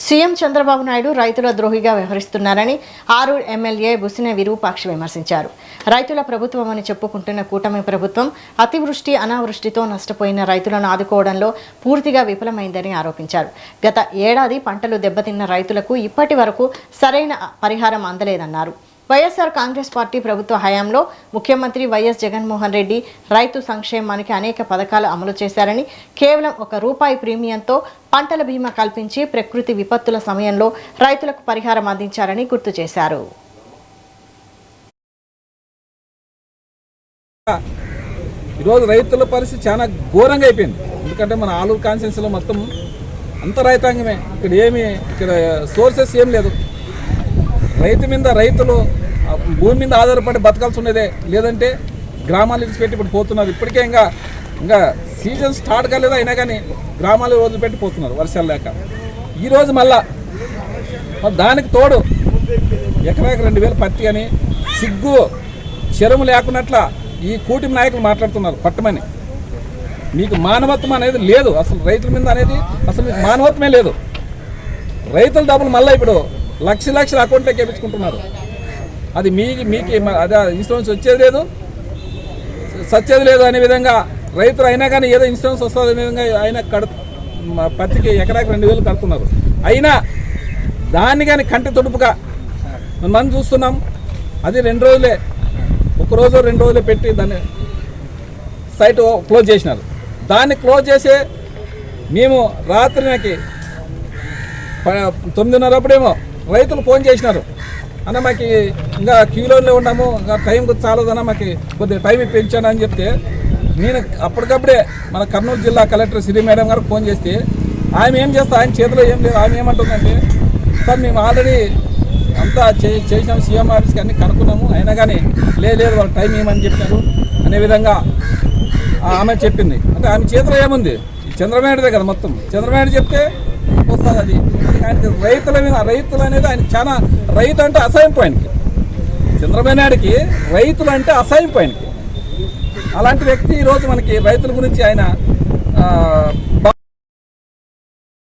CM Chandrababu Naidu రైతుల ద్రోహిగా వ్యవహరిస్తున్నారని Aroor MLA Busine Virupakshi విమర్శించారు. రైతుల ప్రభుత్వమని చెప్పుకుంటున్న కూటమి ప్రభుత్వం అతివృష్టి అనావృష్టితో నష్టపోయిన రైతులను ఆదుకోవడంలో పూర్తిగా విఫలమైందని ఆరోపించారు. గత ఏడాది పంటలు దెబ్బతిన్న రైతులకు ఇప్పటి వరకు సరైన పరిహారం అందలేదన్నారు. వైఎస్ఆర్ కాంగ్రెస్ పార్టీ ప్రభుత్వ హయాంలో ముఖ్యమంత్రి వైఎస్ జగన్మోహన్ రెడ్డి రైతు సంక్షేమానికి అనేక పథకాలు అమలు చేశారని, కేవలం ₹1 ప్రీమియంతో పంటల బీమా కల్పించి ప్రకృతి విపత్తుల సమయంలో రైతులకు పరిహారం అందించారని గుర్తు చేశారు. ఈరోజు రైతుల పరిస్థితి చాలా ఘోరంగా అయిపోయింది. ఎందుకంటే మన ఆలూరు కాన్స్టిట్యున్సీలో మొత్తం అంత రైతాంగమే. ఇక్కడ సోర్సెస్ ఏం లేదు. రైతులు భూమి మీద ఆధారపడి బతకాల్సి ఉన్నదే. లేదంటే గ్రామాలు విడిచిపెట్టి ఇప్పుడు పోతున్నారు. ఇప్పటికే ఇంకా సీజన్ స్టార్ట్ కాలేదు, అయినా కానీ గ్రామాలు వదిలిపెట్టి పోతున్నారు వర్షాలు లేక. ఈరోజు మళ్ళా దానికి తోడు ఎకరాకి 2000 పత్తి అని సిగ్గు చెరుము లేకున్నట్ల ఈ కూటమి నాయకులు మాట్లాడుతున్నారు పట్టమని. మీకు మానవత్వం అనేది లేదు. అసలు రైతుల మీద అనేది అసలు మీకు మానవత్వమే లేదు. రైతుల డబ్బులు మళ్ళీ ఇప్పుడు లక్షల అకౌంట్లోకి వేయించుకుంటున్నారు. అది మీకు అదే ఇన్సూరెన్స్ వచ్చేది లేదు, సచ్చేది లేదు అనే విధంగా రైతులు అయినా కానీ ఏదో ఇన్సూరెన్స్ వస్తుంది అనే విధంగా ఆయన పత్తికి ఎకరాకి 2000 కడుతున్నారు. అయినా దాన్ని కానీ కంటి తుడుపుగా మనం చూస్తున్నాం. అది 2 రోజులే, 1 రోజు 2 రోజులే పెట్టి దాన్ని సైట్ క్లోజ్ చేసినారు. దాన్ని క్లోజ్ చేసే మేము రాత్రికి 9:30 అప్పుడేమో రైతులు ఫోన్ చేసినారు, అన్న మాకు ఇంకా క్యూలోనే ఉన్నాము, ఇంకా టైం చాలదన్నా మాకు కొద్దిగా టైం పెంచాను అని చెప్తే, నేను అప్పటికప్పుడే మన కర్నూలు జిల్లా కలెక్టర్ శ్రీ మేడం గారికి ఫోన్ చేస్తే ఆయన ఏం చేస్తా, ఆయన చేతిలో ఏం లేదు. ఆయన ఏమంటుందంటే, సార్ మేము ఆల్రెడీ అంతా చేసినాము, సీఎం ఆఫీస్కి అన్నీ కనుక్కున్నాము, అయినా కానీ లేదు వాళ్ళు టైం ఏమని చెప్పారు అనే విధంగా ఆమె చెప్పింది. అంటే ఆమె చేతిలో ఏముంది? చంద్రబాబుదే కదా మొత్తం. చంద్రబాబు చెప్తే వస్తుంది. అది ఆయనకి రైతుల మీద, రైతులు అనేది ఆయన చాలా రైతు అంటే అసహింపు. చంద్రబాబు నాయుడికి రైతులు అంటే అసహింపు. అలాంటి వ్యక్తి ఈరోజు మనకి రైతుల గురించి ఆయన